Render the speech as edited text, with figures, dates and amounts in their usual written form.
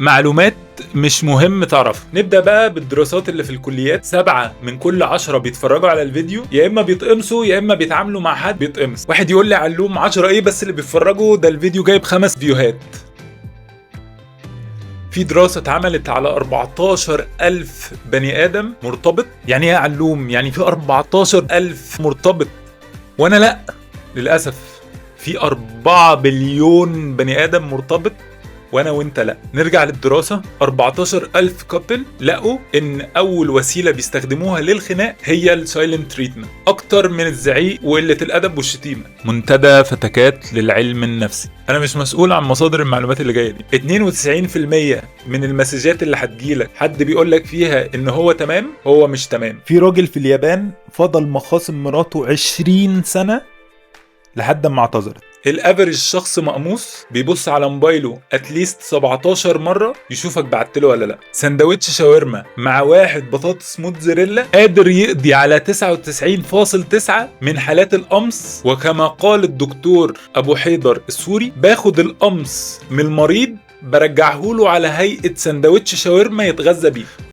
معلومات مش مهم تعرفها. نبدأ بقى بالدراسات اللي في الكليات. 7 من كل 10 بيتفرجوا على الفيديو يا إما بيتقمصوا يا إما بيتعاملوا مع حد بيتقمص. واحد يقول لي علوم 10 إيه بس اللي بيتفرجوا ده الفيديو جايب 5 فيوهات. في دراسة اتعملت على 14,000 بني آدم مرتبط. يعني ايه علوم؟ يعني في 14,000 مرتبط وانا لا، للأسف في 4 بليون بني آدم مرتبط وانا وانت لا. نرجع للدراسة. 14,000 كابل لقوا ان اول وسيلة بيستخدموها للخناق هي السايلنت تريتمنت، اكتر من الزعيق وقلة الادب والشتيمة. منتدى فتكات للعلم النفسي. انا مش مسؤول عن مصادر المعلومات اللي جاية دي. 92% من المسجات اللي هتجيلك حد بيقولك فيها ان هو تمام، هو مش تمام. في راجل في اليابان فضل مخاصم مراته 20 سنة لحد ما اعتذرت. الافريج شخص مقموص بيبص على موبايله اتليست 17 مرة يشوفك بعتله ولا لا. سندوتش شاورما مع واحد بطاطس موتزاريلا قادر يقضي على 99.9 من حالات القمص. وكما قال الدكتور ابو حيدر السوري، باخد القمص من المريض برجعهوله على هيئة سندوتش شاورما يتغذى بيه.